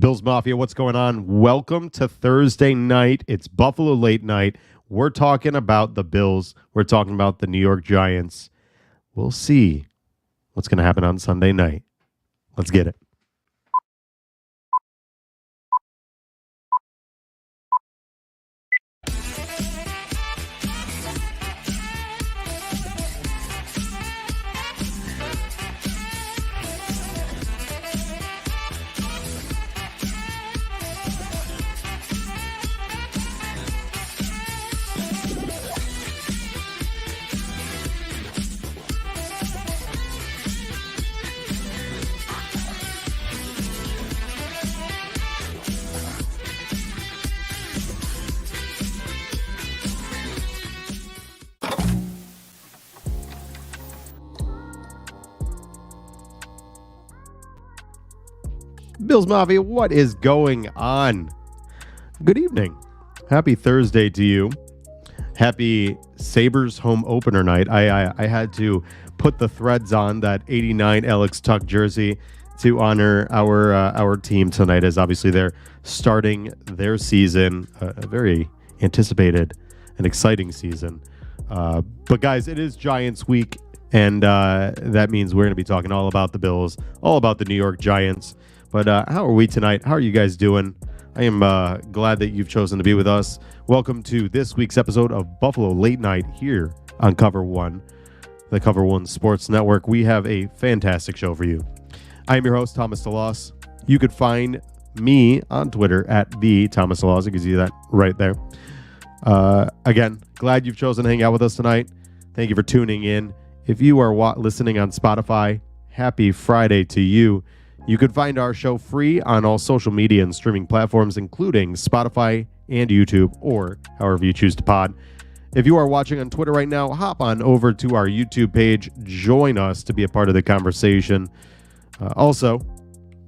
Bills Mafia, what's going on? Welcome to Thursday night. It's Buffalo Late Night. We're talking about the Bills. We're talking about the New York Giants. We'll see what's going to happen on Sunday night. Let's get it. Bills Mafia, what is going on? Good evening. Happy Thursday to you. Happy Sabres home opener night. I had to put the threads on that 89 Alex Tuck jersey to honor our team tonight, as obviously they're starting their season, a very anticipated and exciting season. But guys, it is Giants week, and that means we're going to be talking all about the Bills, all about the New York Giants. But how are we tonight? How are you guys doing? I am glad that you've chosen to be with us. Welcome to this week's episode of Buffalo Late Night here on Cover One, the Cover One Sports Network. We have a fantastic show for you. I am your host, Thomas DeLoss. You could find me on Twitter at the Thomas DeLoss. You can see that right there. Again, glad you've chosen to hang out with us tonight. Thank you for tuning in. If you are listening on Spotify, happy Friday to you. You could find our show free on all social media and streaming platforms, including Spotify and YouTube, or however you choose to pod. If you are watching on Twitter right now, hop on over to our YouTube page. Join us to be a part of the conversation. Also,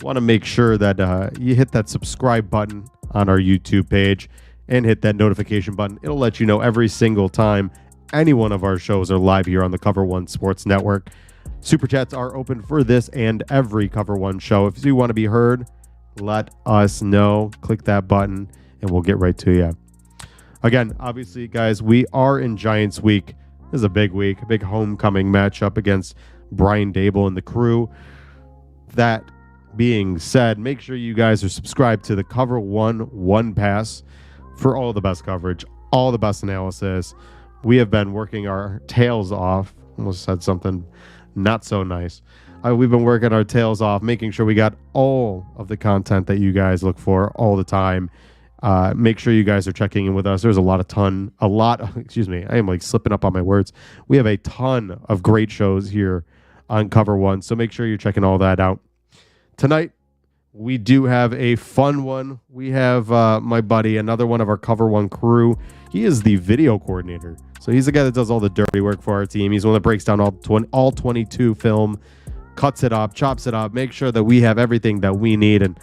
want to make sure that you hit that subscribe button on our YouTube page and hit that notification button. It'll let you know every single time any one of our shows are live here on the Cover One Sports Network. Super chats are open for this and every Cover One show. If you want to be heard, let us know. Click that button and we'll get right to you. Again, obviously, guys, we are in Giants week. This is a big week, a big homecoming matchup against Brian Daboll and the crew. That being said, make sure you guys are subscribed to the Cover One Pass for all the best coverage, all the best analysis. We have been working our tails off. Almost said something not so nice. We've been working our tails off, making sure we got all of the content that you guys look for all the time. Make sure you guys are checking in with us. There's excuse me, I am like slipping up on my words. We have a ton of great shows here on Cover One, so make sure you're checking all that out. Tonight, we do have a fun one. We have my buddy, another one of our Cover One crew. He is the video coordinator. So he's the guy that does all the dirty work for our team. He's the one that breaks down all 22 film, cuts it up, chops it up, makes sure that we have everything that we need. And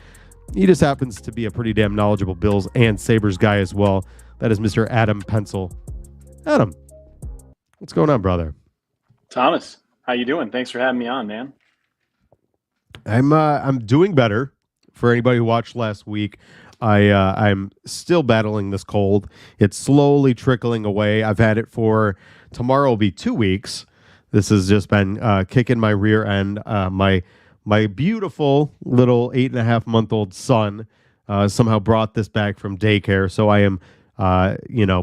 he just happens to be a pretty damn knowledgeable Bills and Sabres guy as well. That is Mr. Adam Pencil. Adam, what's going on, brother? Thomas, how you doing? Thanks for having me on, man. I'm doing better. For anybody who watched last week, I'm still battling this cold. It's slowly trickling away. I've had it for tomorrow will be 2 weeks. This has just been kicking my rear end. My beautiful little 8.5-month-old son somehow brought this back from daycare. So I am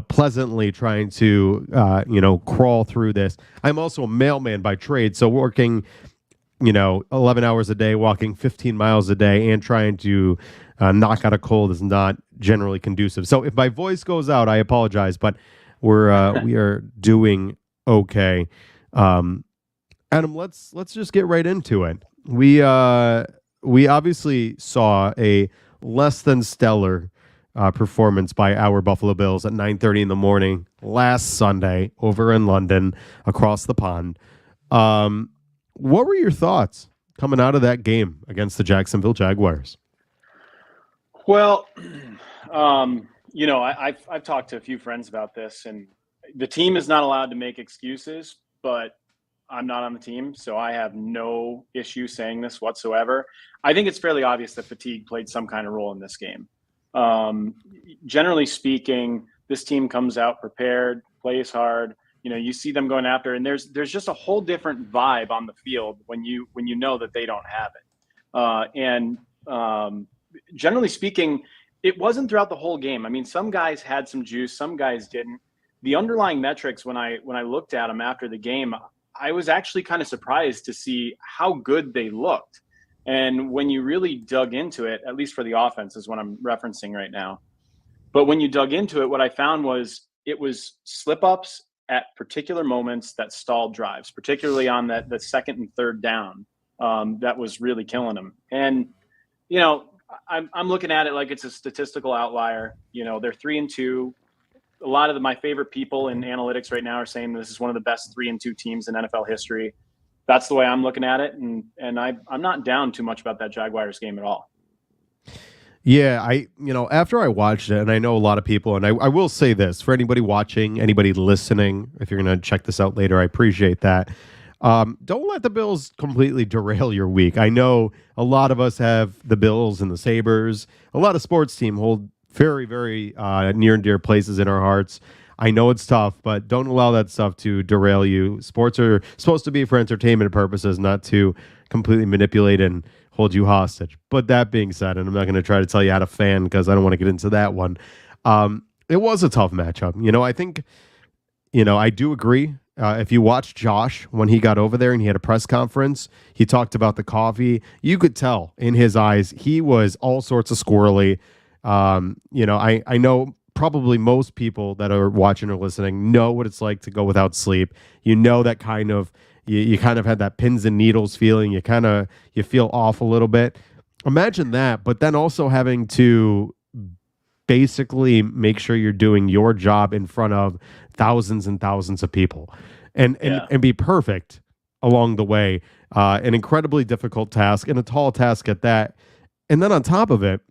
pleasantly trying to crawl through this. I'm also a mailman by trade, so working 11 hours a day, walking 15 miles a day, and trying to knock out a cold is not generally conducive. So if my voice goes out, I apologize, but we are doing okay. Adam, let's just get right into it. We obviously saw a less than stellar performance by our Buffalo Bills at 9:30 in the morning last Sunday over in London, across the pond. What were your thoughts coming out of that game against the Jacksonville Jaguars? Well, I've talked to a few friends about this, and the team is not allowed to make excuses, but I'm not on the team, so I have no issue saying this whatsoever. I think it's fairly obvious that fatigue played some kind of role in this game. Um, Generally speaking, this team comes out prepared, plays hard. You see them going after, and there's just a whole different vibe on the field when you know that they don't have it. And generally speaking, it wasn't throughout the whole game. I mean, some guys had some juice, some guys didn't. The underlying metrics, when I looked at them after the game, I was actually kind of surprised to see how good they looked. And when you really dug into it, at least for the offense is what I'm referencing right now. But when you dug into it, what I found was it was slip ups at particular moments that stalled drives, particularly on the second and third down. That was really killing them. And I'm looking at it like it's a statistical outlier. They're 3-2. A lot of my favorite people in analytics right now are saying this is one of the best 3-2 teams in NFL history. That's the way I'm looking at it, and I'm not down too much about that Jaguars game at all. Yeah, after I watched it, and I know a lot of people, and I will say this for anybody watching, anybody listening, if you're going to check this out later, I appreciate that. Don't let the Bills completely derail your week. I know a lot of us have the Bills and the Sabres. A lot of sports teams hold very, very near and dear places in our hearts. I know it's tough, but don't allow that stuff to derail you. Sports are supposed to be for entertainment purposes, not to completely manipulate and hold you hostage. But that being said, and I'm not going to try to tell you how to fan because I don't want to get into that one. It was a tough matchup. I think, I do agree. If you watch Josh when he got over there and he had a press conference, he talked about the coffee. You could tell in his eyes he was all sorts of squirrely. I know probably most people that are watching or listening know what it's like to go without sleep. That kind of you kind of had that pins and needles feeling. You feel off a little bit. Imagine that, but then also having to basically make sure you're doing your job in front of thousands and thousands of people and be perfect along the way. An incredibly difficult task and a tall task at that. And then on top of it,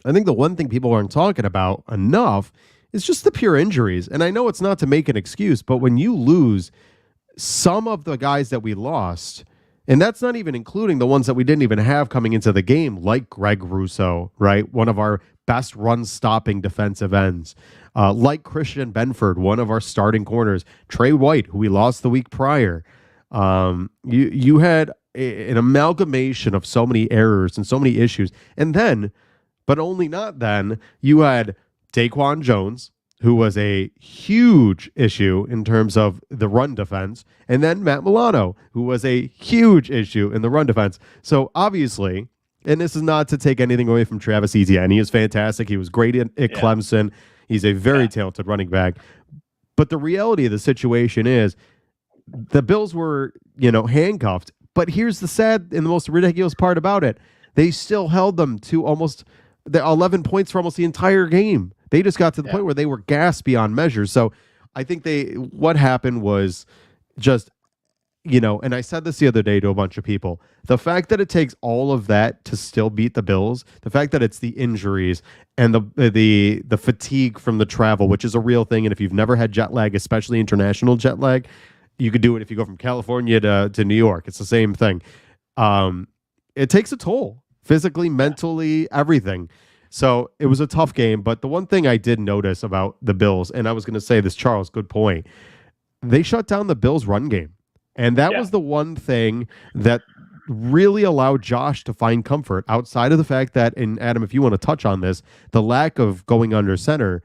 I think the one thing people aren't talking about enough is just the pure injuries. And I know it's not to make an excuse, but when you lose some of the guys that we lost, and that's not even including the ones that we didn't even have coming into the game, like Greg Russo, right? One of our best run-stopping defensive ends. Like Christian Benford, one of our starting corners. Trey White, who we lost the week prior. You had an amalgamation of so many errors and so many issues. And then, but only not then, you had Daquan Jones, who was a huge issue in terms of the run defense, and then Matt Milano, who was a huge issue in the run defense. So obviously, and this is not to take anything away from Travis Etienne, he is fantastic. He was great at Clemson. He's a very talented running back. But the reality of the situation is the Bills were, handcuffed. But here's the sad and the most ridiculous part about it. They still held them to almost the 11 points for almost the entire game. They just got to the point where they were gassed beyond measure. So I think what happened was just, and I said this the other day to a bunch of people, the fact that it takes all of that to still beat the Bills, the fact that it's the injuries and the fatigue from the travel, which is a real thing. And if you've never had jet lag, especially international jet lag, you could do it if you go from California to New York. It's the same thing. It takes a toll, physically, mentally, everything. So it was a tough game, but the one thing I did notice about the Bills, and I was going to say this, Charles, good point, they shut down the Bills' run game. And that was the one thing that really allowed Josh to find comfort outside of the fact that, and Adam, if you want to touch on this, the lack of going under center,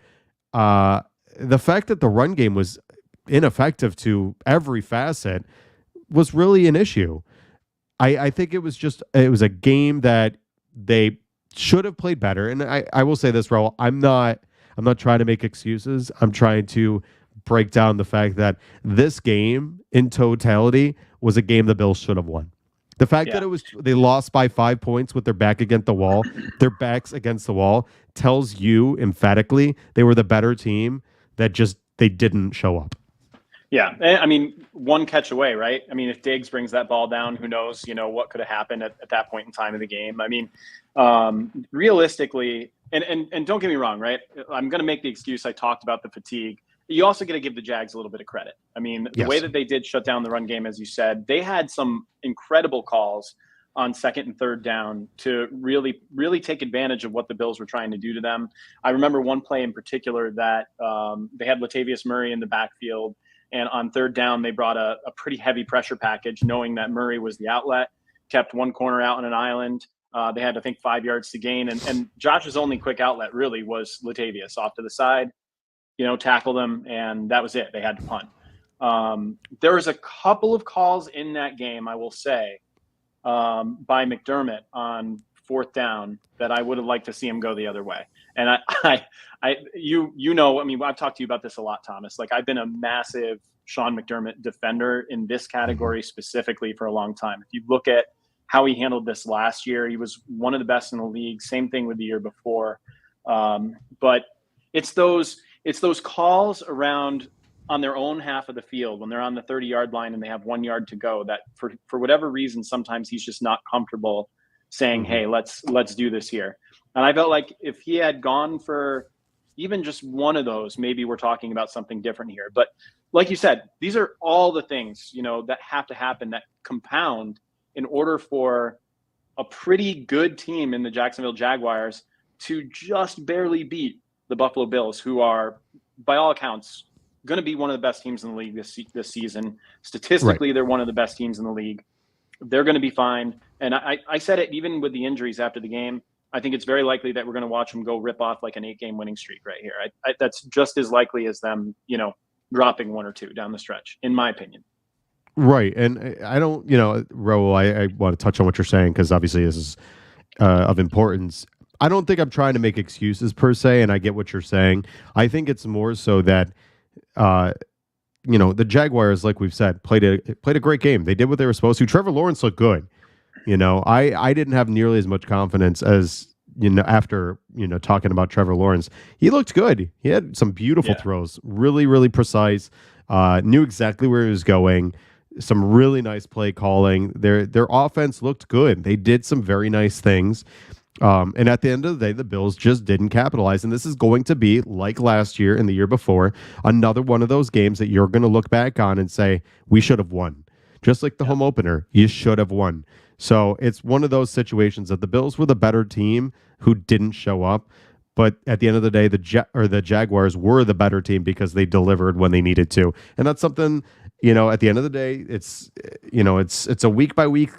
the fact that the run game was ineffective to every facet was really an issue. I think it was a game that they should have played better. And I will say this, Raul, I'm not trying to make excuses. I'm trying to break down the fact that this game in totality was a game the Bills should have won. The fact that they lost by 5 points with their back against the wall, their backs against the wall, tells you emphatically they were the better team, that just they didn't show up. Yeah, I mean, one catch away, right? I mean, if Diggs brings that ball down, who knows, what could have happened at that point in time of the game. I mean, realistically, and don't get me wrong, right? I'm going to make the excuse I talked about the fatigue. you also got to give the Jags a little bit of credit. I mean, the way that they did shut down the run game, as you said, they had some incredible calls on second and third down to really, really take advantage of what the Bills were trying to do to them. I remember one play in particular that they had Latavius Murray in the backfield, and on third down, they brought a pretty heavy pressure package, knowing that Murray was the outlet, kept one corner out on an island. They had, I think, 5 yards to gain. And Josh's only quick outlet really was Latavius off to the side, tackled him, and that was it. They had to punt. There was a couple of calls in that game, I will say, by McDermott on fourth down that I would have liked to see him go the other way. And I've talked to you about this a lot, Thomas. Like, I've been a massive Sean McDermott defender in this category specifically for a long time. If you look at how he handled this last year, he was one of the best in the league. Same thing with the year before. But it's those calls around on their own half of the field when they're on the 30-yard line and they have 1 yard to go that for whatever reason, sometimes he's just not comfortable saying, hey, let's do this here. And I felt like if he had gone for even just one of those, maybe we're talking about something different here. But like you said, these are all the things, that have to happen that compound in order for a pretty good team in the Jacksonville Jaguars to just barely beat the Buffalo Bills, who are, by all accounts, going to be one of the best teams in the league this season. Statistically, They're one of the best teams in the league. They're going to be fine. And I said it even with the injuries after the game. I think it's very likely that we're going to watch them go rip off like an 8-game winning streak right here. That's just as likely as them, dropping one or two down the stretch, in my opinion. Right. And I don't, Raul, I want to touch on what you're saying because obviously this is of importance. I don't think I'm trying to make excuses per se, and I get what you're saying. I think it's more so that, the Jaguars, like we've said, played a great game. They did what they were supposed to. Trevor Lawrence looked good. I didn't have nearly as much confidence as, after, talking about Trevor Lawrence. He looked good. He had some beautiful throws, really, really precise, knew exactly where he was going. Some really nice play calling. Their offense looked good. They did some very nice things. And at the end of the day, the Bills just didn't capitalize. And this is going to be, like last year and the year before, another one of those games that you're going to look back on and say, we should have won. Just like the home opener, you should have won. So it's one of those situations that the Bills were the better team who didn't show up. But at the end of the day, the Jaguars were the better team because they delivered when they needed to. And that's something, at the end of the day, it's a week by week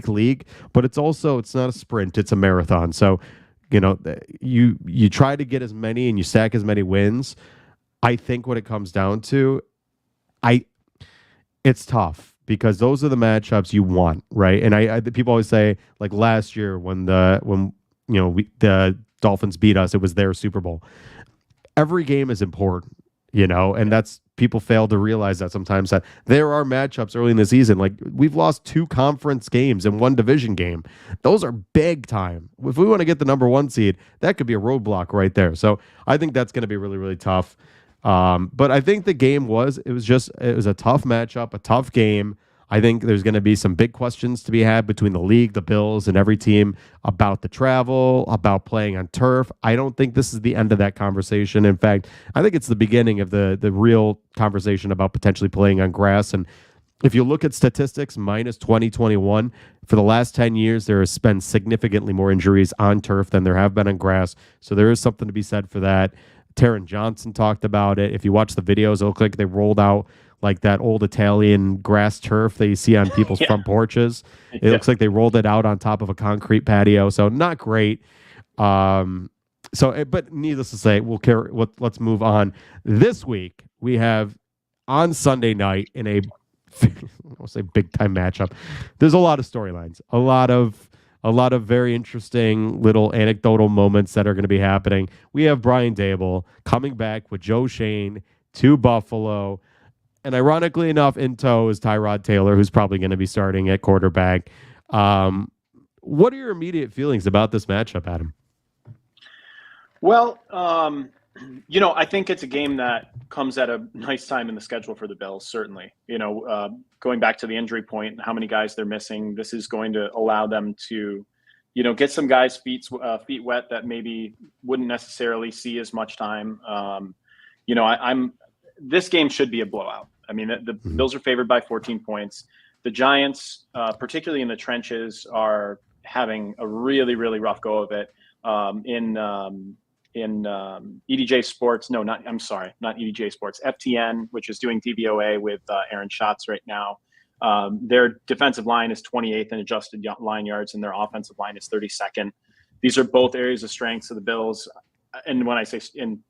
league, but it's not a sprint, it's a marathon. So, you try to get as many and you stack as many wins. I think what it comes down to, it's tough because those are the matchups you want, right? And people always say, like last year when the Dolphins beat us, it was their Super Bowl. Every game is important, and that's, people fail to realize that sometimes, that there are matchups early in the season. Like, we've lost 2 conference games and 1 division game. Those are big time. If we want to get the number 1 seed, that could be a roadblock right there. So I think that's going to be really, really tough. But I think the game was a tough matchup, a tough game. I think there's going to be some big questions to be had between the league, the Bills, and every team about the travel, about playing on turf. I don't think this is the end of that conversation. In fact, I think it's the beginning of the real conversation about potentially playing on grass. And if you look at statistics, minus 2021, for the last 10 years, there has been significantly more injuries on turf than there have been on grass. So there is something to be said for that. Taron Johnson talked about it. If you watch the videos, it looked like they rolled out like that old Italian grass turf that you see on people's front porches. It looks like they rolled it out on top of a concrete patio. So not great. But needless to say, let's move on. This week, we have on Sunday night in a, I'll say big time matchup. There's a lot of storylines, a lot of very interesting little anecdotal moments that are going to be happening. We have Brian Dable coming back with Joe Shane to Buffalo. And ironically enough, in tow is Tyrod Taylor, who's probably going to be starting at quarterback. What are your immediate feelings about this matchup, Adam? Well, I think it's a game that comes at a nice time in the schedule for the Bills, certainly. Going back to the injury point and how many guys they're missing, this is going to allow them to, get some guys' feet wet that maybe wouldn't necessarily see as much time. I'm this game should be a blowout. I mean, the Bills are favored by 14 points. The Giants, particularly in the trenches, are having a really, really rough go of it. In EDJ Sports, no, not EDJ Sports, FTN, which is doing DVOA with Aaron Schatz right now. Their defensive line is 28th in adjusted line yards, and their offensive line is 32nd. These are both areas of strengths of the Bills. And when I say in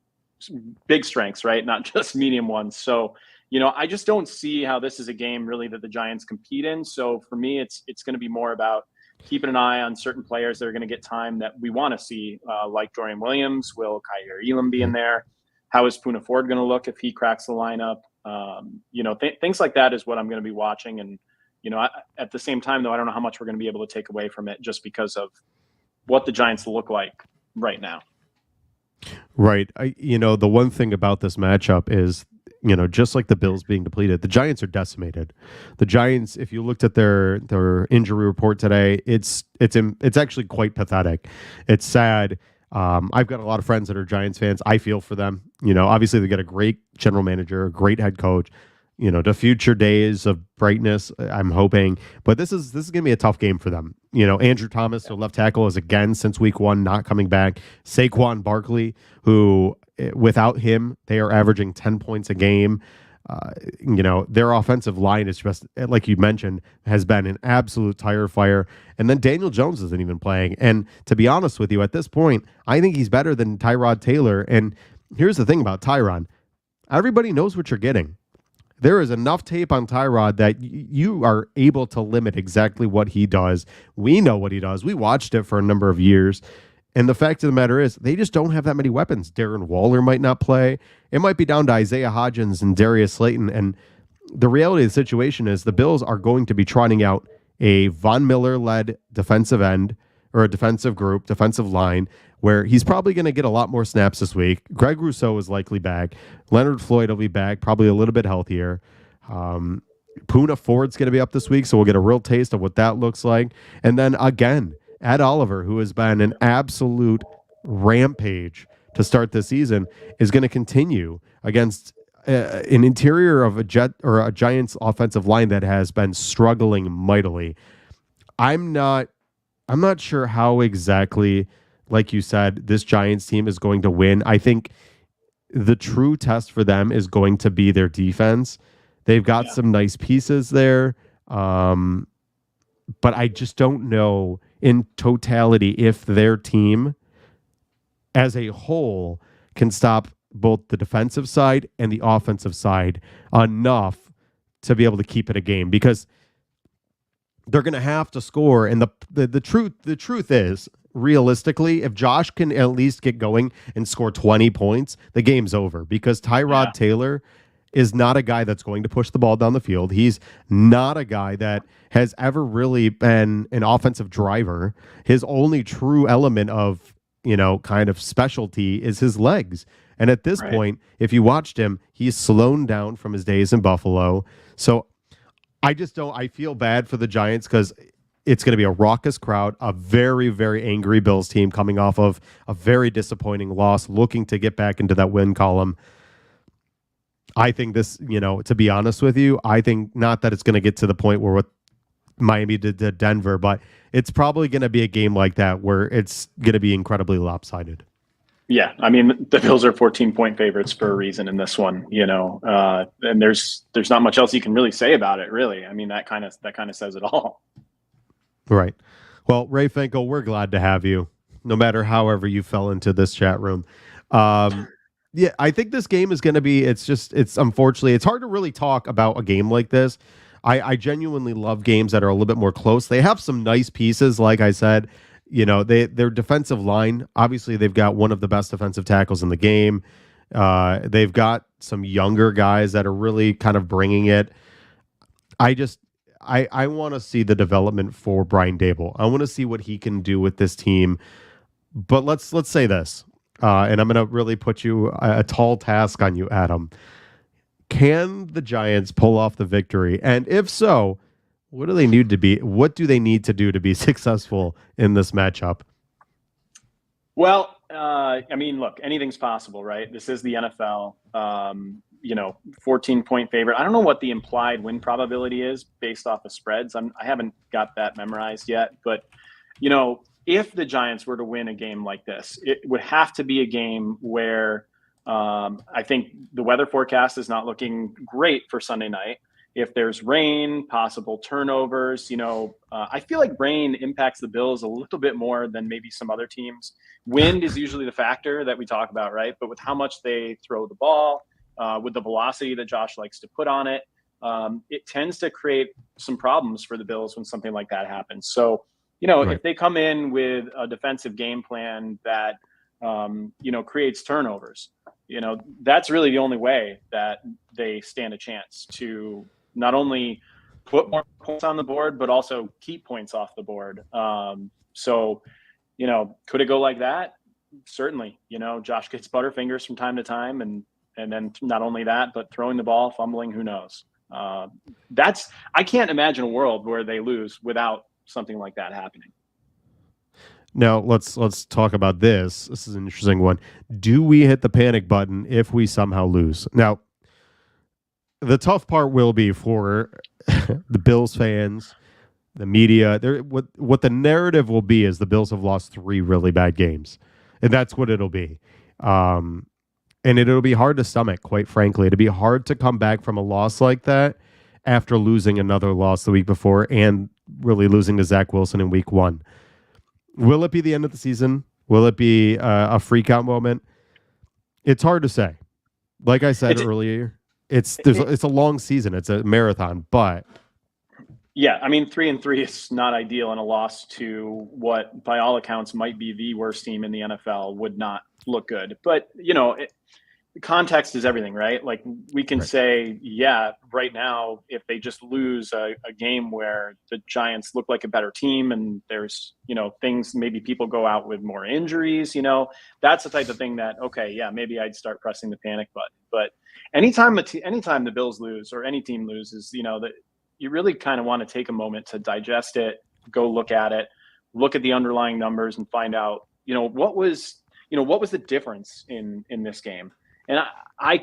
big strengths, right, not just medium ones. So, I just don't see how this is a game really that the Giants compete in. So for me, it's going to be more about keeping an eye on certain players that are going to get time that we want to see, like Dorian Williams. Will Kaiir Elam be in there? How is Poona Ford going to look if he cracks the lineup? Things like that is what I'm going to be watching. And, at the same time, though, I don't know how much we're going to be able to take away from it just because of what the Giants look like right now. Right. The one thing about this matchup is, just like the Bills being depleted, the Giants are decimated. The Giants, if you looked at their injury report today, it's actually quite pathetic. It's sad. I've got a lot of friends that are Giants fans. I feel for them. Obviously they got a great general manager, a great head coach. The future days of brightness, I'm hoping. But this is going to be a tough game for them. Andrew Thomas, their left tackle, is again since week 1 not coming back. Saquon Barkley, who without him, they are averaging 10 points a game. Their offensive line is just, like you mentioned, has been an absolute tire fire. And then Daniel Jones isn't even playing. And to be honest with you, at this point, I think he's better than Tyrod Taylor. And here's the thing about Tyron. Everybody knows what you're getting. There is enough tape on Tyrod that you are able to limit exactly what he does. We know what he does. We watched it for a number of years. And the fact of the matter is, they just don't have that many weapons. Darren Waller might not play. It might be down to Isaiah Hodgins and Darius Slayton. And the reality of the situation is the Bills are going to be trotting out a Von Miller-led defensive end or a defensive group, defensive line, where he's probably going to get a lot more snaps this week. Greg Rousseau is likely back. Leonard Floyd will be back, probably a little bit healthier. Poona Ford's going to be up this week, so we'll get a real taste of what that looks like. And then again, Ed Oliver, who has been an absolute rampage to start this season, is going to continue against an interior of a Giants offensive line that has been struggling mightily. I'm not sure how exactly, like you said, this Giants team is going to win. I think the true test for them is going to be their defense. They've got some nice pieces there, but I just don't know in totality if their team as a whole can stop both the defensive side and the offensive side enough to be able to keep it a game, because they're going to have to score. And the truth is, realistically, if Josh can at least get going and score 20 points, the game's over, because Tyrod Taylor is not a guy that's going to push the ball down the field. He's not a guy that has ever really been an offensive driver. His only true element of, kind of specialty is his legs. And at this point, if you watched him, he's slowed down from his days in Buffalo. So I feel bad for the Giants, because it's going to be a raucous crowd, a very, very angry Bills team coming off of a very disappointing loss, looking to get back into that win column. I think this, to be honest with you, I think not that it's going to get to the point where what Miami did to Denver, but it's probably going to be a game like that where it's going to be incredibly lopsided. Yeah, I mean, the Bills are 14-point favorites for a reason in this one, and there's not much else you can really say about it, really. I mean, that kind of says it all. Right. Well, Ray Finkel, we're glad to have you, no matter however you fell into this chat room. Yeah, I think this game is going to be, it's unfortunately, it's hard to really talk about a game like this. I genuinely love games that are a little bit more close. They have some nice pieces, like I said. Their defensive line, obviously they've got one of the best defensive tackles in the game. They've got some younger guys that are really kind of bringing it. I want to see the development for Brian Daboll. I want to see what he can do with this team. But let's say this, and I'm going to really put a tall task on you, Adam. Can the Giants pull off the victory? And if so, what do they need to be? What do they need to do to be successful in this matchup? Well, I mean, look, anything's possible, right? This is the NFL. 14-point favorite. I don't know what the implied win probability is based off of spreads. I haven't got that memorized yet, but if the Giants were to win a game like this, it would have to be a game where I think the weather forecast is not looking great for Sunday night. If there's rain, possible turnovers, I feel like rain impacts the Bills a little bit more than maybe some other teams. Wind is usually the factor that we talk about, right? But with how much they throw the ball, with the velocity that Josh likes to put on it, it tends to create some problems for the Bills when something like that happens. So, Right. if they come in with a defensive game plan that, creates turnovers, that's really the only way that they stand a chance to not only put more points on the board, but also keep points off the board. So, could it go like that? Certainly. Josh gets butterfingers from time to time, and then not only that, but throwing the ball, fumbling, who knows? I can't imagine a world where they lose without something like that happening. Now let's talk about this. This is an interesting one. Do we hit the panic button if we somehow lose? Now, the tough part will be for the Bills fans, the media. What the narrative will be is the Bills have lost 3 really bad games, and that's what it'll be. And it'll be hard to stomach, quite frankly. It'll be hard to come back from a loss like that after losing another loss the week before and really losing to Zach Wilson in week 1. Will it be the end of the season? Will it be a freak out moment? It's hard to say. Like I said earlier, it's a long season. It's a marathon, but yeah, I mean, 3-3 is not ideal, and a loss to what, by all accounts, might be the worst team in the NFL would not look good. But context is everything, right? Like, we can say, yeah, right now, if they just lose a game where the Giants look like a better team and there's, things, maybe people go out with more injuries, that's the type of thing that, okay, yeah, maybe I'd start pressing the panic button. But anytime the Bills lose or any team loses, that you really kind of want to take a moment to digest it, go look at it, look at the underlying numbers and find out, what was the difference in this game? And I'm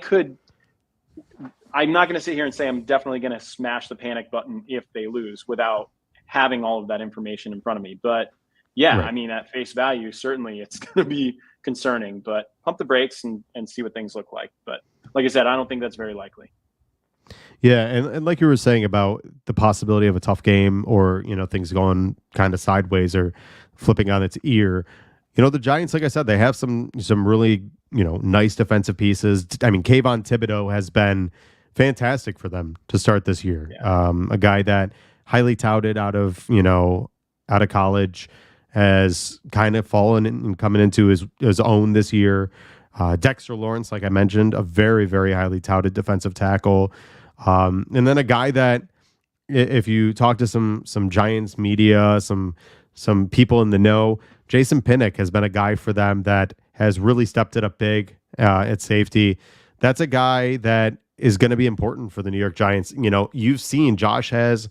not going to sit here and say I'm definitely going to smash the panic button if they lose without having all of that information in front of me. But yeah, right. I mean, at face value, certainly it's going to be concerning, but pump the brakes and see what things look like. But like I said, I don't think that's very likely. Yeah, and like you were saying about the possibility of a tough game or, things going kind of sideways or flipping on its ear. The Giants, like I said, they have some really, nice defensive pieces. I mean, Kayvon Thibodeau has been fantastic for them to start this year. Yeah. A guy that highly touted out of college has kind of fallen and coming into his own this year. Dexter Lawrence, like I mentioned, a very, very highly touted defensive tackle. And then a guy that, if you talk to some Giants media, some people in the know, Jason Pinnock has been a guy for them that has really stepped it up big at safety. That's a guy that is going to be important for the New York Giants. You've seen Josh has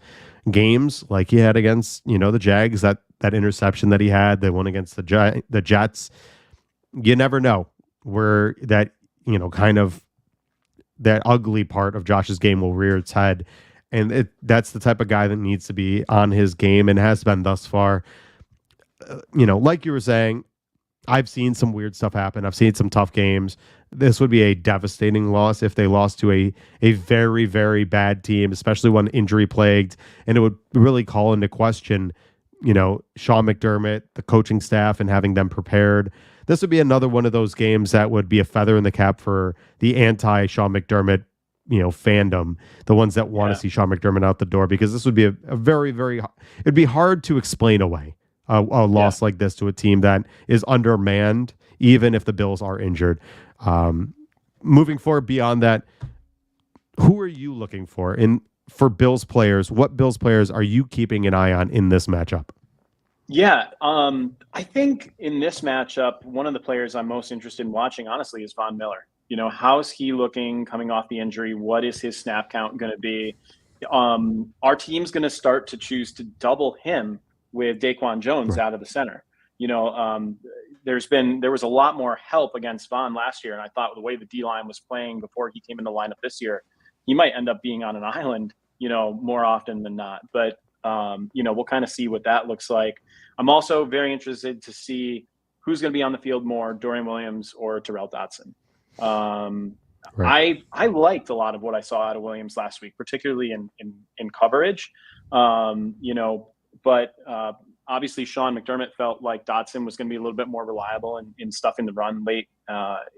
games like he had against, the Jags, that interception that he had, the one against the Jets. You never know where that, kind of that ugly part of Josh's game will rear its head. And that's the type of guy that needs to be on his game and has been thus far. Like you were saying, I've seen some weird stuff happen. I've seen some tough games. This would be a devastating loss if they lost to a very, very bad team, especially one injury plagued. And it would really call into question, Sean McDermott, the coaching staff, and having them prepared. This would be another one of those games that would be a feather in the cap for the anti-Sean McDermott, fandom, the ones that want to see Sean McDermott out the door, because this would be a very, very, it'd be hard to explain away a loss like this to a team that is undermanned, even if the Bills are injured. Moving forward beyond that, who are you looking for for Bills players? What Bills players are you keeping an eye on in this matchup? Yeah, I think in this matchup, one of the players I'm most interested in watching, honestly, is Von Miller. How's he looking coming off the injury? What is his snap count going to be? Our team's going to start to choose to double him with Daquan Jones out of the center. You know, there was a lot more help against Vaughn last year, and I thought the way the D line was playing before he came in the lineup this year, he might end up being on an island, you know, more often than not. But you know, we'll kind of see what that looks like. I'm also very interested to see who's going to be on the field more, Dorian Williams or Terrell Dotson. Right. I liked a lot of what I saw out of Williams last week, particularly in coverage. You know, but obviously Sean McDermott felt like Dotson was going to be a little bit more reliable in stuff in the run late,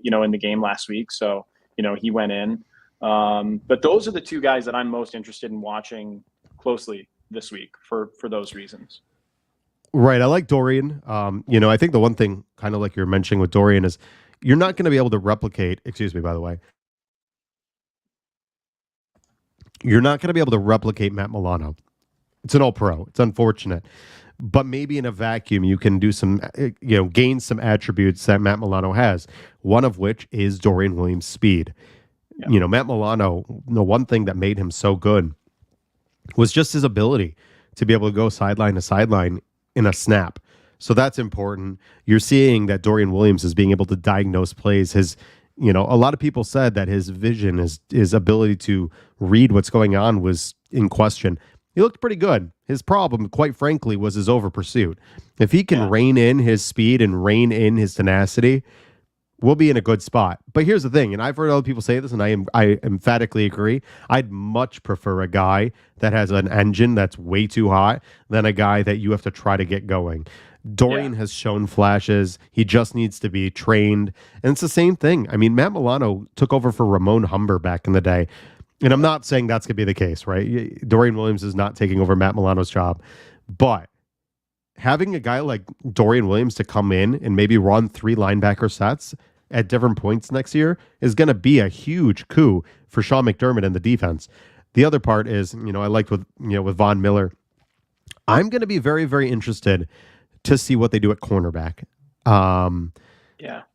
you know, in the game last week. So, you know, he went in. But those are the two guys that I'm most interested in watching closely this week for those reasons. Right. I like Dorian. You know, I think the one thing, kind of like you're mentioning with Dorian, is you're not going to be able to replicate, excuse me, by the way, you're not going to be able to replicate Matt Milano. It's an all pro. It's unfortunate. But maybe in a vacuum, you can do some, you know, gain some attributes that Matt Milano has, one of which is Dorian Williams' speed. Yeah. You know, Matt Milano, the one thing that made him so good was just his ability to be able to go sideline to sideline in a snap. So that's important. You're seeing that Dorian Williams is being able to diagnose plays. His, you know, a lot of people said that his vision, his ability to read what's going on was in question. He looked pretty good. His problem, quite frankly, was his over pursuit. If he can rein in his speed and rein in his tenacity, we'll be in a good spot. But here's the thing, and I've heard other people say this, and I emphatically agree. I'd much prefer a guy that has an engine that's way too hot than a guy that you have to try to get going. Dorian has shown flashes. He just needs to be trained. And it's the same thing. I mean, Matt Milano took over for Ramon Humber back in the day. And I'm not saying that's going to be the case, right? Dorian Williams is not taking over Matt Milano's job. But having a guy like Dorian Williams to come in and maybe run 3 linebacker sets at different points next year is going to be a huge coup for Sean McDermott and the defense. The other part is, you know, I liked with Von Miller. I'm going to be very, very interested to see what they do at cornerback.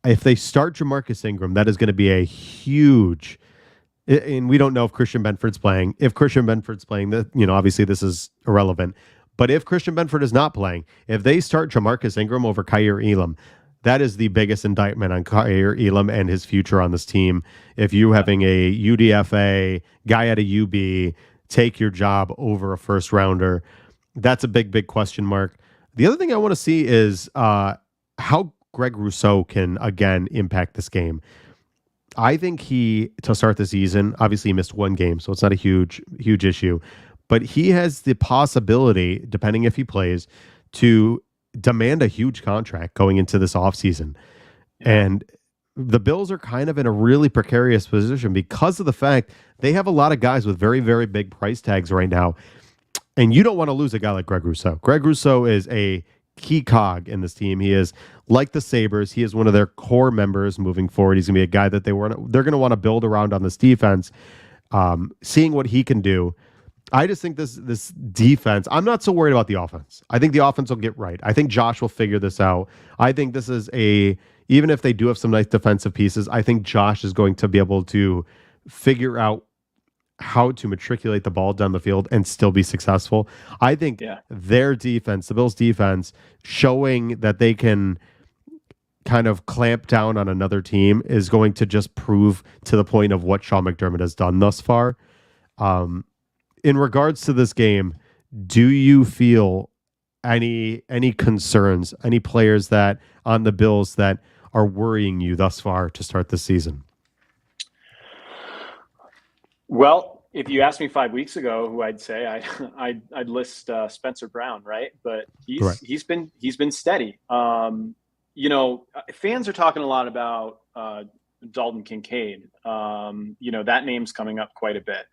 If they start Jamarcus Ingram, that is going to be a huge. And we don't know if Christian Benford's playing. If Christian Benford's playing, you know, obviously this is irrelevant. But if Christian Benford is not playing, if they start Jamarcus Ingram over Kaiir Elam, that is the biggest indictment on Kaiir Elam and his future on this team. If you having a UDFA guy at a UB take your job over a first rounder, that's a big, big question mark. The other thing I want to see is how Greg Rousseau can, again, impact this game. I think to start the season, obviously he missed 1 game, so it's not a huge issue. But he has the possibility, depending if he plays, to demand a huge contract going into this offseason. And the Bills are kind of in a really precarious position because of the fact they have a lot of guys with very, very big price tags right now. And you don't want to lose a guy like Greg Rousseau. Greg Rousseau is a key cog in this team. He is like the Sabres. He is one of their core members moving forward. He's going to be a guy that they're going to want to build around on this defense. Seeing what he can do. I just think this defense, I'm not so worried about the offense. I think the offense will get right. I think Josh will figure this out. I think this is even if they do have some nice defensive pieces, I think Josh is going to be able to figure out how to matriculate the ball down the field and still be successful. I think their defense, the Bills' defense, showing that they can kind of clamp down on another team is going to just prove to the point of what Sean McDermott has done thus far. In regards to this game, do you feel any concerns, any players that on the Bills that are worrying you thus far to start the season? Well, if you asked me 5 weeks ago who I'd say, I'd list Spencer Brown, right? But he's been steady. You know, fans are talking a lot about Dalton Kincaid. You know, that name's coming up quite a bit.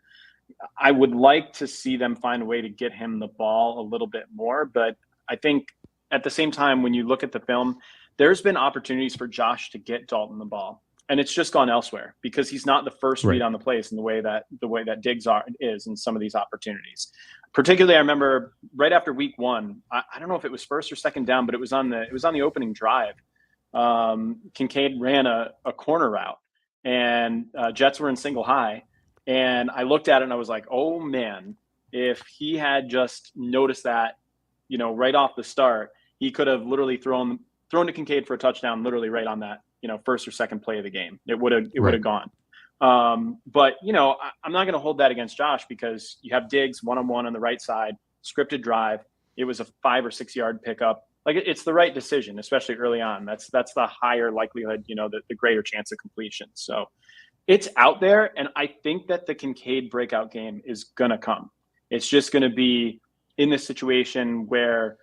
I would like to see them find a way to get him the ball a little bit more, but I think at the same time, when you look at the film, there's been opportunities for Josh to get Dalton the ball, and it's just gone elsewhere because he's not the first read on the place in the way that Diggs is in some of these opportunities. Particularly, I remember right after week 1, I don't know if it was first or second down, but it was on the opening drive. Kincaid ran a corner route, and Jets were in single high. And I looked at it and I was like, oh man, if he had just noticed that, you know, right off the start, he could have literally thrown to Kincaid for a touchdown, literally right on that, first or second play of the game. It would have gone. But I'm not going to hold that against Josh, because you have Diggs one-on-one on the right side, scripted drive. It was a 5 or 6 yard pickup. Like, it's the right decision, especially early on. That's the higher likelihood, the greater chance of completion. So it's out there. And I think that the Kincaid breakout game is going to come. It's just going to be in this situation where,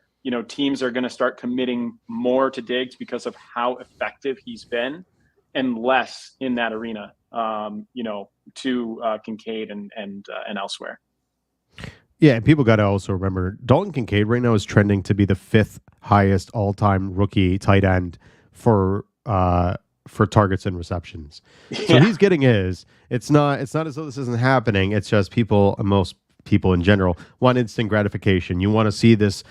teams are going to start committing more to Diggs because of how effective he's been, and less in that arena, to Kincaid and elsewhere. Yeah, and people got to also remember Dalton Kincaid right now is trending to be the 5th highest all-time rookie tight end for targets and receptions. So he's getting his. It's not as though this isn't happening. It's just most people in general want instant gratification. You want to see this.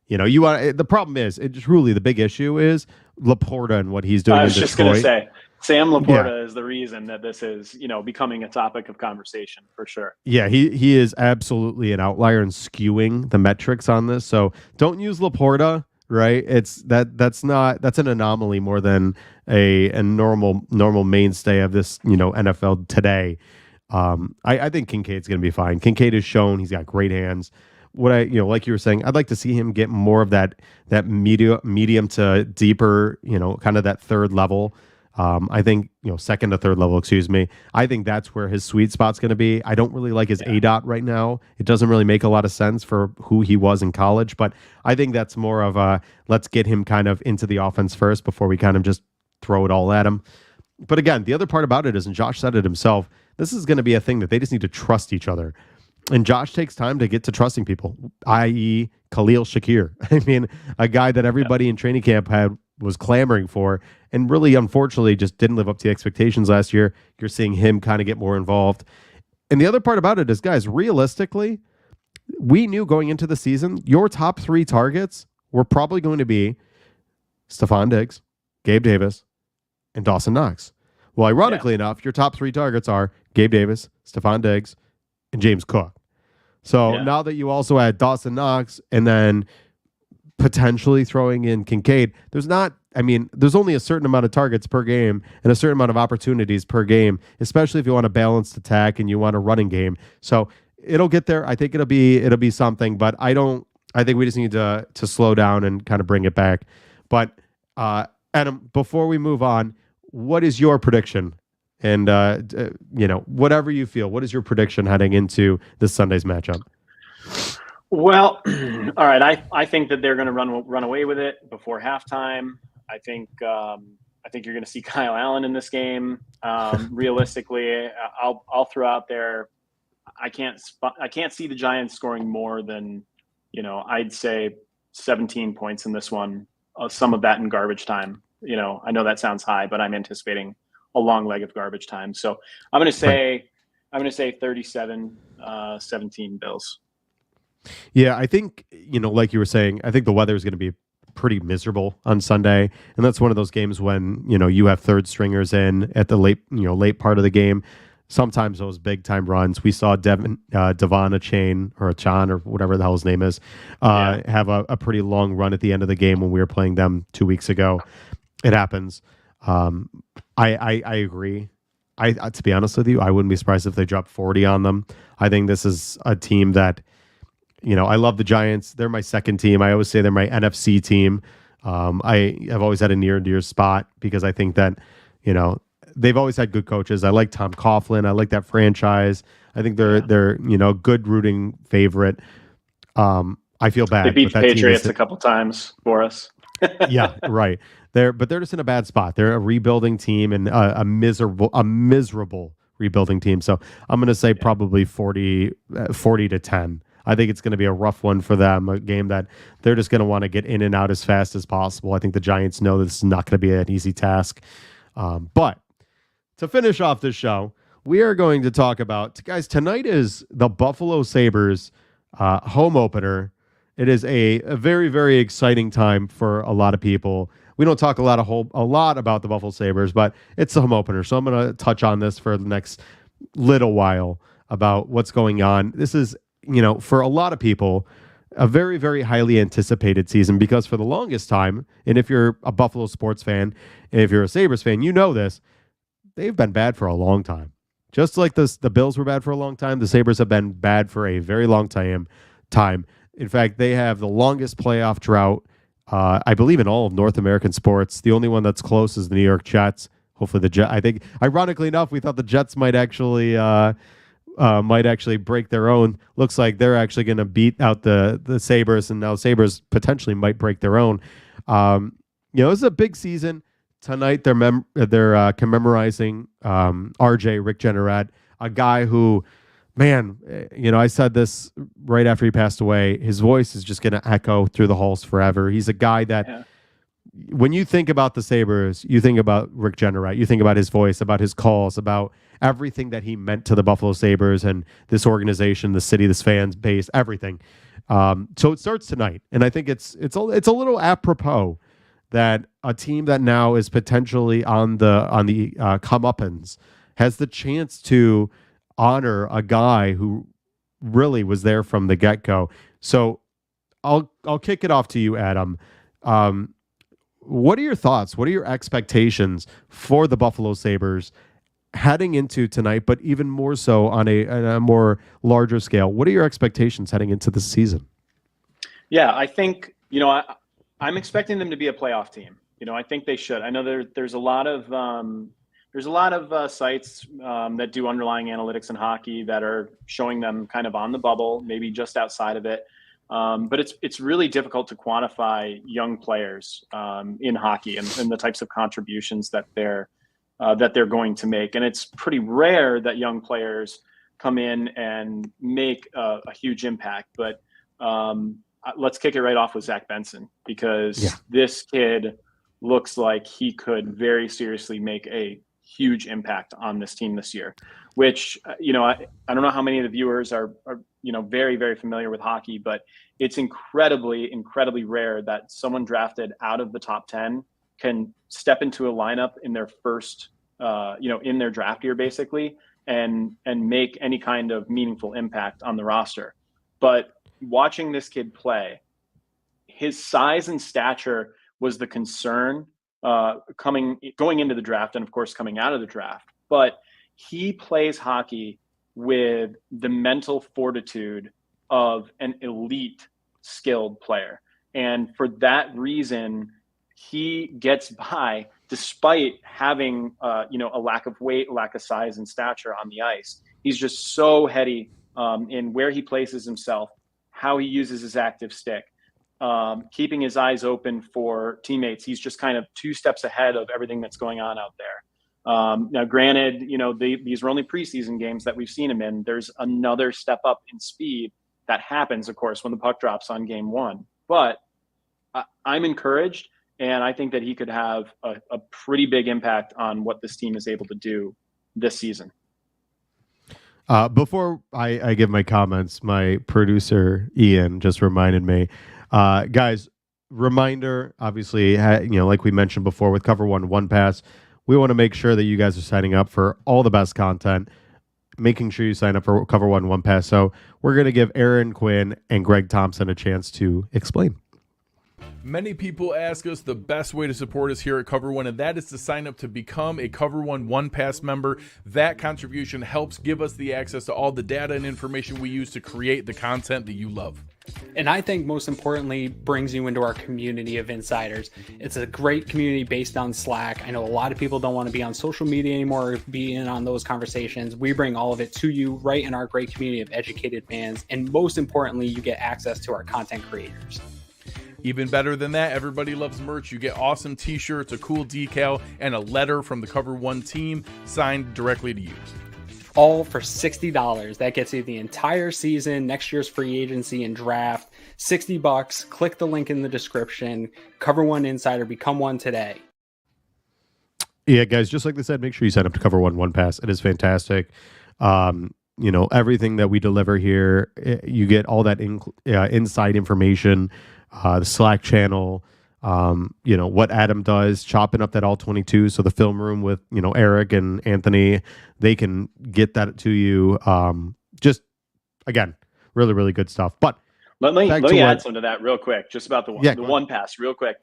The problem is, the big issue is Laporta and what he's doing in Detroit. I was just going to say, Sam Laporta is the reason that this is, becoming a topic of conversation for sure. Yeah, he is absolutely an outlier and skewing the metrics on this. So don't use Laporta, right? That's an anomaly more than a normal mainstay of this, NFL today. I think Kincaid's going to be fine. Kincaid has shown he's got great hands. What like you were saying, I'd like to see him get more of that medium to deeper, kind of that third level. I think, second to third level, excuse me. I think that's where his sweet spot's going to be. I don't really like his ADOT right now. It doesn't really make a lot of sense for who he was in college, but I think that's more of let's get him kind of into the offense first before we kind of just throw it all at him. But again, the other part about it is, and Josh said it himself, this is going to be a thing that they just need to trust each other. And Josh takes time to get to trusting people, i.e. Khalil Shakir. I mean, a guy that everybody in training camp was clamoring for, and really, unfortunately, just didn't live up to the expectations last year. You're seeing him kind of get more involved. And the other part about it is, guys, realistically, we knew going into the season, your top 3 targets were probably going to be Stephon Diggs, Gabe Davis, and Dawson Knox. Well, ironically enough, your top 3 targets are Gabe Davis, Stephon Diggs, and James Cook. So now that you also add Dawson Knox and then potentially throwing in Kincaid, there's only a certain amount of targets per game and a certain amount of opportunities per game, especially if you want a balanced attack and you want a running game. So it'll get there. I think it'll be something, but I think we just need to slow down and kind of bring it back. But Adam, before we move on, what is your prediction? And, whatever you feel, what is your prediction heading into this Sunday's matchup? Well, all right. I think that they're going to run away with it before halftime. I think you're going to see Kyle Allen in this game. Realistically, I'll throw out there. I can't see the Giants scoring more than, I'd say 17 points in this one. Some of that in garbage time. I know that sounds high, but I'm anticipating a long leg of garbage time. So I'm going to say 37-17 Bills. Yeah, I think, like you were saying, I think the weather is going to be pretty miserable on Sunday. And that's one of those games when, you have third stringers in at the late part of the game. Sometimes those big time runs. We saw Devon Achane or Achan or whatever the hell his name is have a pretty long run at the end of the game when we were playing them 2 weeks ago. It happens. I agree. To be honest with you, I wouldn't be surprised if they dropped 40 on them. I think this is a team that, I love the Giants. They're my second team. I always say they're my NFC team. I have always had a near and dear spot because I think that, they've always had good coaches. I like Tom Coughlin. I like that franchise. I think they're good rooting favorite. I feel bad. They beat the Patriots a couple times for us. Yeah, right. They're just in a bad spot. They're a rebuilding team and a miserable rebuilding team. So I'm going to say probably 40-10. I think it's going to be a rough one for them, a game that they're just going to want to get in and out as fast as possible. I think the Giants know that this is not going to be an easy task. But to finish off this show, we are going to talk about, guys, tonight is the Buffalo Sabres home opener. It is a very, very exciting time for a lot of people. We don't talk a lot about the Buffalo Sabres, but it's the home opener. So I'm going to touch on this for the next little while about what's going on. This is, for a lot of people, a very, very highly anticipated season because for the longest time, and if you're a Buffalo sports fan, and if you're a Sabres fan, you know this, they've been bad for a long time. Just like the Bills were bad for a long time, the Sabres have been bad for a very long time. In fact, they have the longest playoff drought, I believe, in all of North American sports. The only one that's close is the New York Jets. Hopefully the Jets. I think, ironically enough, we thought the Jets might actually break their own. Looks like they're actually going to beat out the Sabres, and now Sabres potentially might break their own. This is a big season. Tonight they're commemorizing RJ Rick Jeanneret, a guy who, man, I said this right after he passed away. His voice is just going to echo through the halls forever. He's a guy that, when you think about the Sabres, you think about Rick Jeanneret. You think about his voice, about his calls, about everything that he meant to the Buffalo Sabres and this organization, the city, this fans base, everything. So it starts tonight, and I think it's a little apropos that a team that now is potentially on the comeuppance has the chance to honor a guy who really was there from the get-go. So I'll kick it off to you, Adam. What are your thoughts? What are your expectations for the Buffalo Sabres heading into tonight, but even more so on a more larger scale? What are your expectations heading into the season? Yeah, I think, I'm expecting them to be a playoff team. I think they should. I know there's a lot of sites that do underlying analytics in hockey that are showing them kind of on the bubble, maybe just outside of it. But it's really difficult to quantify young players in hockey and the types of contributions that they're going to make. And it's pretty rare that young players come in and make a huge impact. But let's kick it right off with Zach Benson, because this kid looks like he could very seriously make a huge impact on this team this year, which, I don't know how many of the viewers are very, very familiar with hockey, but it's incredibly, incredibly rare that someone drafted out of the top 10 can step into a lineup in their first, in their draft year, basically, and make any kind of meaningful impact on the roster. But watching this kid play, his size and stature was the concern going into the draft, and of course coming out of the draft. But he plays hockey with the mental fortitude of an elite skilled player, and for that reason he gets by despite having a lack of weight, lack of size and stature on the ice. He's just so heady in where he places himself, how he uses his active stick, keeping his eyes open for teammates. He's just kind of 2 steps ahead of everything that's going on out there. Now, granted, these were only preseason games that we've seen him in. There's another step up in speed that happens, of course, when the puck drops on game 1. But I'm encouraged, and I think that he could have a pretty big impact on what this team is able to do this season. Before I give my comments, my producer, Ian, just reminded me. Guys, reminder, obviously, like we mentioned before with Cover One Pass, we want to make sure that you guys are signing up for all the best content, making sure you sign up for Cover One Pass. So we're going to give Aaron Quinn and Greg Thompson a chance to explain. Many people ask us the best way to support us here at Cover One, and that is to sign up to become a Cover One Pass member. That contribution helps give us the access to all the data and information we use to create the content that you love. And I think most importantly, brings you into our community of insiders. It's a great community based on Slack. I know a lot of people don't want to be on social media anymore or be in on those conversations. We bring all of it to you right in our great community of educated fans. And most importantly, you get access to our content creators. Even better than that, everybody loves merch. You get awesome t-shirts, a cool decal, and a letter from the Cover One team signed directly to you. All for $60. That gets you the entire season, next year's free agency and draft. $60. Click the link in the description. Cover One Insider. Become one today. Yeah, guys, just like they said, make sure you sign up to Cover One Pass. It is fantastic. Everything that we deliver here, you get all that inside information, the Slack channel, what Adam does, chopping up that all 22. So the film room with, Eric and Anthony, they can get that to you. Just, again, really, really good stuff. But Let me back to add what, something to that real quick, just about the Yeah, go ahead. one pass, real quick.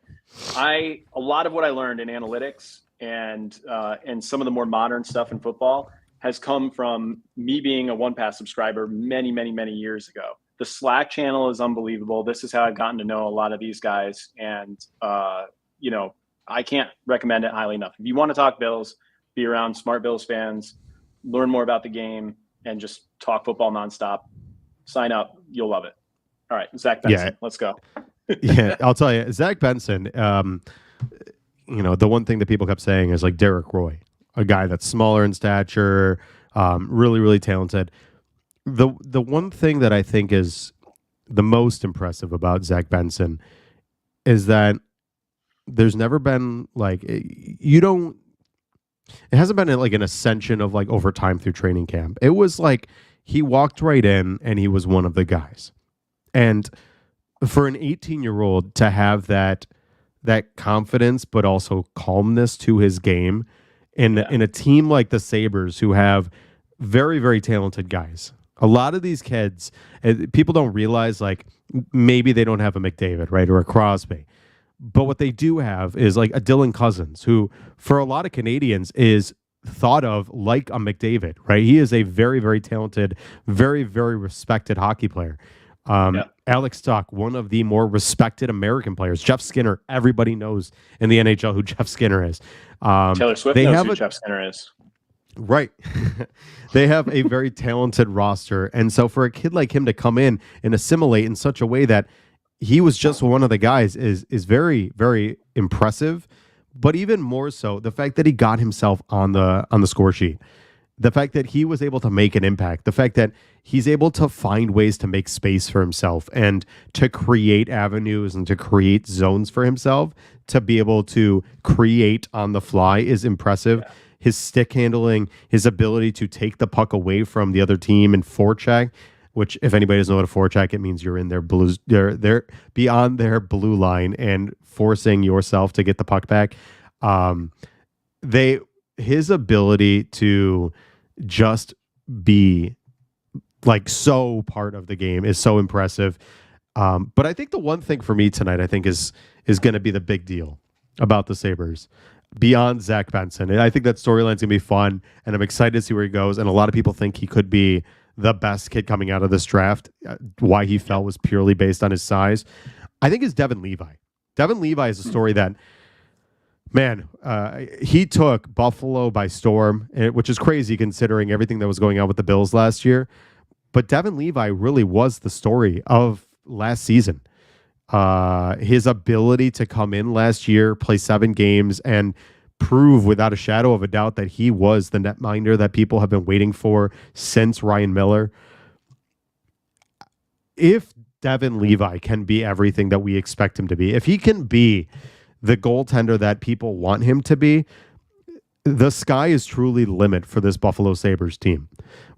A lot of what I learned in analytics and some of the more modern stuff in football has come from me being a one pass subscriber many, many, many years ago. The Slack channel is unbelievable. This is how I've gotten to know a lot of these guys, and you know, I can't recommend it highly enough. If you want to talk Bills, be around smart Bills fans, learn more about the game, and just talk football nonstop, sign up. You'll love it. All right, Zach Benson, let's go. Yeah, I'll tell you, Zach Benson. You know, the one thing that people kept saying is like Derek Roy, a guy that's smaller in stature, really, really talented. The one thing that I think is the most impressive about Zach Benson is that there's never been like you don't. It hasn't been like an ascension of like over time through training camp. It was like he walked right in and he was one of the guys. And for an 18-year-old to have that confidence, but also calmness to his game in a team like the Sabres, who have very, very talented guys. A lot of these kids, people don't realize, like, maybe they don't have a McDavid, right, or a Crosby. But what they do have is like a Dylan Cousins, who for a lot of Canadians is thought of like a McDavid, right? He is a very, very talented, very, very respected hockey player. Alex Tuch, one of the more respected American players. Jeff Skinner, everybody knows in the NHL who Jeff Skinner is. Taylor Swift knows who Jeff Skinner is. Right. They have a very talented roster. And so for a kid like him to come in and assimilate in such a way that he was just one of the guys is very, very impressive. But even more so, the fact that he got himself on the score sheet. The fact that he was able to make an impact, the fact that he's able to find ways to make space for himself and to create avenues and to create zones for himself to be able to create on the fly is impressive. Yeah. His stick handling, his ability to take the puck away from the other team and forecheck, which if anybody doesn't know what a forecheck, it means you're in their blues, they're beyond their blue line and forcing yourself to get the puck back. His ability to just be like so part of the game is so impressive. But I think the one thing for me tonight, I think is going to be the big deal about the Sabres beyond Zach Benson. And I think that storyline's going to be fun, and I'm excited to see where he goes. And a lot of people think he could be the best kid coming out of this draft. Why he fell was purely based on his size. I think is Devin Levi. Devin Levi is a story that, man, he took Buffalo by storm, which is crazy considering everything that was going on with the Bills last year. But Devin Levi really was the story of last season. His ability to come in last year, play 7 games, and prove without a shadow of a doubt that he was the netminder that people have been waiting for since Ryan Miller. If Devin Levi can be everything that we expect him to be, if he can be the goaltender that people want him to be, the sky is truly the limit for this Buffalo Sabres team.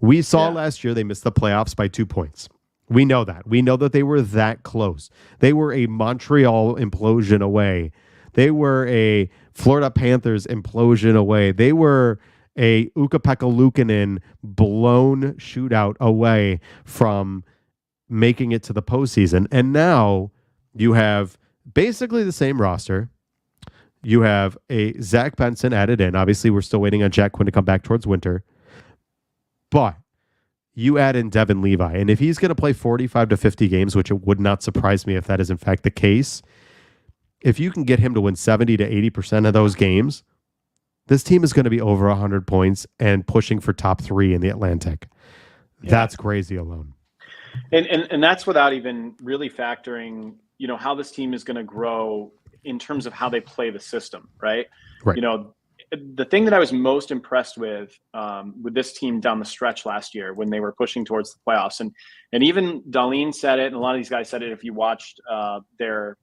We saw last year they missed the playoffs by 2 points. We know that. We know that they were that close. They were a Montreal implosion away. They were a Florida Panthers implosion away. They were a Ukko-Pekka Luukkonen blown shootout away from making it to the postseason. And now you have basically the same roster. You have a Zach Benson added in. Obviously, we're still waiting on Jack Quinn to come back towards winter. But you add in Devin Levi. And if he's going to play 45 to 50 games, which it would not surprise me if that is in fact the case, if you can get him to win 70 to 80% of those games, this team is going to be over 100 points and pushing for top 3 in the Atlantic. Yeah. That's crazy alone. And that's without even really factoring, you know, how this team is going to grow in terms of how they play the system, right? Right. You know, the thing that I was most impressed with this team down the stretch last year when they were pushing towards the playoffs, and even Darlene said it, and a lot of these guys said it. If you watched their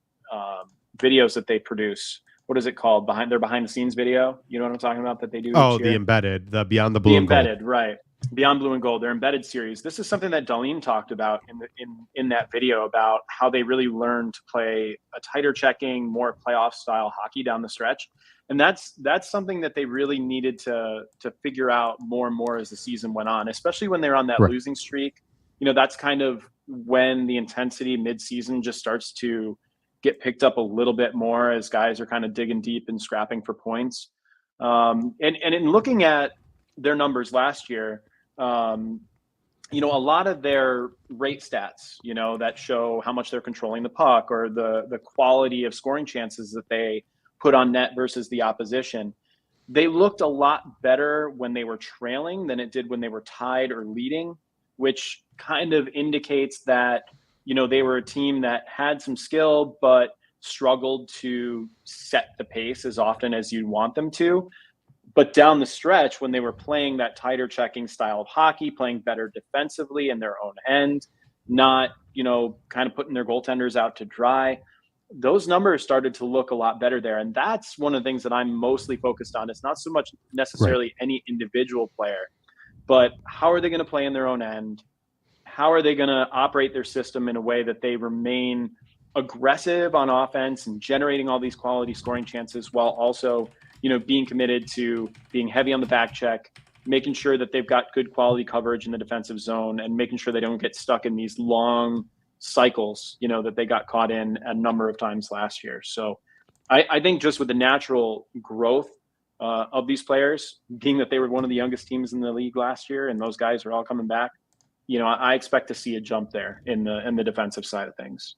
videos that they produce, what is it called? Behind the scenes video. You know what I'm talking about that they do? Oh, the embedded, the Beyond the Blue and Gold. Embedded, right? Beyond Blue and Gold, their embedded series. This is something that Darlene talked about in that video about how they really learned to play a tighter checking, more playoff style hockey down the stretch. And that's something that they really needed to figure out more and more as the season went on, especially when they're on that losing streak. You know, that's kind of when the intensity mid-season just starts to get picked up a little bit more as guys are kind of digging deep and scrapping for points. And in looking at their numbers last year, a lot of their rate stats, that show how much they're controlling the puck or the quality of scoring chances that they put on net versus the opposition. They looked a lot better when they were trailing than it did when they were tied or leading, which kind of indicates that, they were a team that had some skill, but struggled to set the pace as often as you'd want them to. But down the stretch, when they were playing that tighter checking style of hockey, playing better defensively in their own end, not, kind of putting their goaltenders out to dry, those numbers started to look a lot better there. And that's one of the things that I'm mostly focused on. It's not so much necessarily any individual player, but how are they going to play in their own end? How are they going to operate their system in a way that they remain aggressive on offense and generating all these quality scoring chances while also, being committed to being heavy on the back check, making sure that they've got good quality coverage in the defensive zone, and making sure they don't get stuck in these long cycles, that they got caught in a number of times last year. So I think just with the natural growth of these players, being that they were one of the youngest teams in the league last year and those guys are all coming back, I expect to see a jump there in the defensive side of things.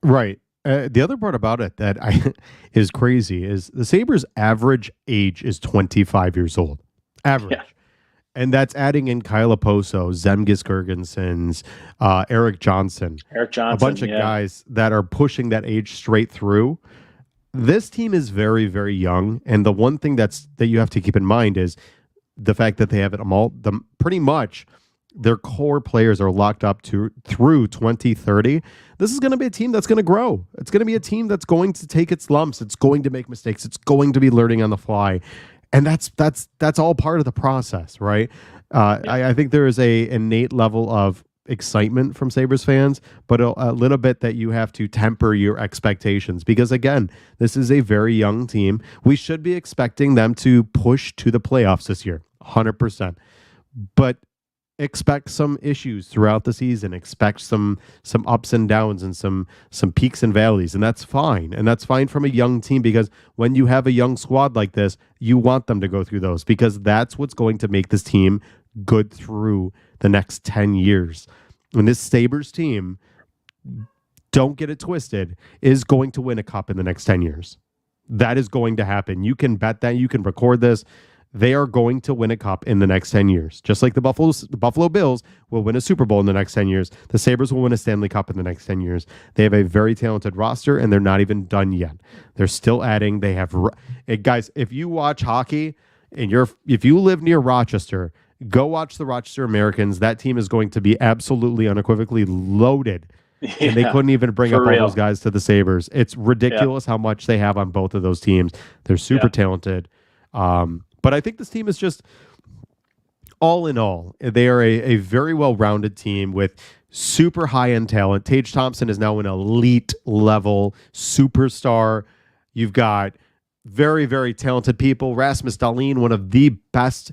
Right. The other part about it that is crazy is the Sabres' average age is 25 years old. Average. Yeah. And that's adding in Kyle Oposo, Zemgus Girgensons, Eric Johnson. A bunch of guys that are pushing that age straight through. This team is very, very young. And the one thing that you have to keep in mind is the fact that they have it all, pretty much their core players are locked up through 2030. This is going to be a team that's going to grow. It's going to be a team that's going to take its lumps. It's going to make mistakes. It's going to be learning on the fly. And that's all part of the process, right? I think there is a innate level of excitement from Sabres fans, but a little bit that you have to temper your expectations because, again, this is a very young team. We should be expecting them to push to the playoffs this year, 100%. But expect some issues throughout the season. Expect some ups and downs and some peaks and valleys, and that's fine. And that's fine from a young team because when you have a young squad like this, you want them to go through those because that's what's going to make this team good through the next 10 years. And this Sabres team, don't get it twisted, is going to win a cup in the next 10 years. That is going to happen. You can bet that. You can record this. They are going to win a cup in the next 10 years. Just like the Buffalo Bills will win a Super Bowl in the next 10 years. The Sabres will win a Stanley Cup in the next 10 years. They have a very talented roster, and they're not even done yet. They're still adding. They have guys, if you watch hockey and if you live near Rochester, go watch the Rochester Americans. That team is going to be absolutely unequivocally loaded. Yeah, and they couldn't even bring up all those guys to the Sabres. It's ridiculous how much they have on both of those teams. They're super talented. But I think this team is just, all in all, they are a very well-rounded team with super high-end talent. Tage Thompson is now an elite level superstar. You've got very, very talented people. Rasmus Dahlin, one of the best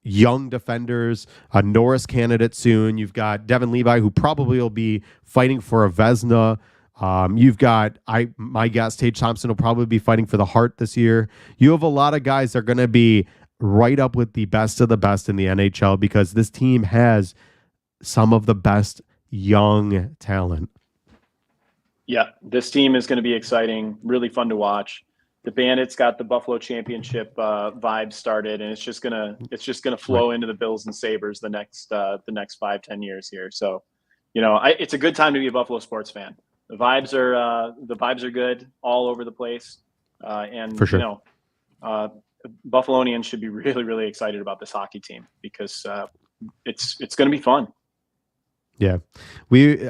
young defenders, a Norris candidate soon. You've got Devin Levi, who probably will be fighting for a Vezina. You've got, my guess, Tage Thompson will probably be fighting for the Hart this year. You have a lot of guys that are going to be right up with the best of the best in the NHL because this team has some of the best young talent. Yeah, this team is going to be exciting, really fun to watch. The Bandits got the Buffalo Championship vibe started, and it's just gonna flow into the Bills and Sabres the next 5-10 years here. So, it's a good time to be a Buffalo sports fan. The vibes are good all over the place, and for sure. Buffalonians should be really, really excited about this hockey team because it's going to be fun. Yeah,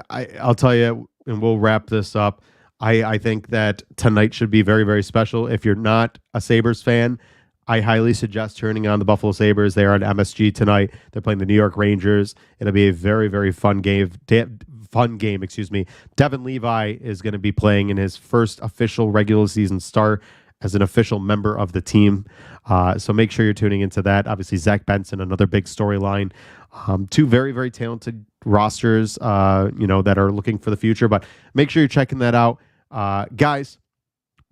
I'll tell you, and we'll wrap this up. I think that tonight should be very, very special. If you're not a Sabres fan, I highly suggest turning on the Buffalo Sabres. They are on MSG tonight. They're playing the New York Rangers. It'll be a very, very fun game. Devin Levi is going to be playing in his first official regular season start as an official member of the team. So make sure you're tuning into that. Obviously, Zach Benson, another big storyline. Two very, very talented rosters, that are looking for the future. But make sure you're checking that out. Guys,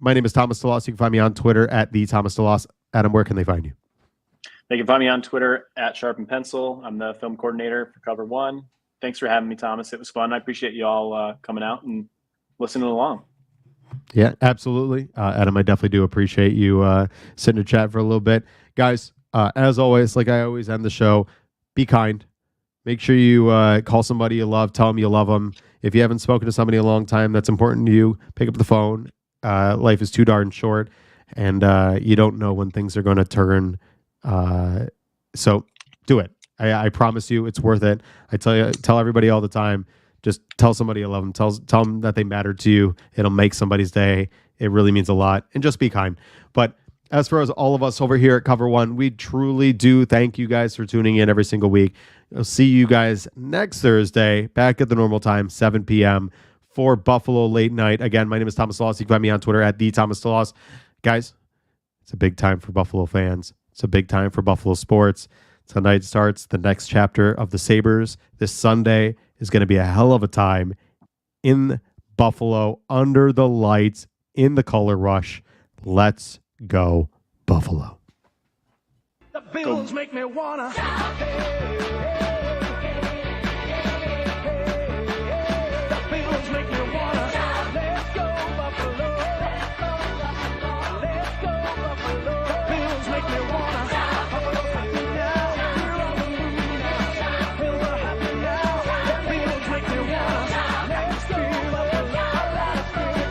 my name is Thomas DeLoss. You can find me on Twitter at the Thomas DeLoss. Adam, where can they find you? They can find me on Twitter at Sharp and Pencil. I'm the film coordinator for Cover One. Thanks for having me, Thomas. It was fun. I appreciate you all coming out and listening along. Yeah, absolutely. Adam, I definitely do appreciate you sitting to chat for a little bit. Guys, as always, like I always end the show, be kind. Make sure you call somebody you love. Tell them you love them. If you haven't spoken to somebody in a long time that's important to you, pick up the phone. Life is too darn short, and you don't know when things are going to turn. So do it. I promise you it's worth it. I tell everybody all the time, just tell somebody you love them. Tell them that they matter to you. It'll make somebody's day. It really means a lot. And just be kind. But as far as all of us over here at Cover One, we truly do thank you guys for tuning in every single week. I'll see you guys next Thursday, back at the normal time, 7 p.m. for Buffalo Late Night. Again, my name is Thomas DeLoss. You can find me on Twitter at the Thomas DeLoss. Guys, it's a big time for Buffalo fans. It's a big time for Buffalo sports. Tonight starts the next chapter of the Sabres. This Sunday is going to be a hell of a time in Buffalo, under the lights, in the color rush. Let's go, Buffalo. The Bills make me wanna.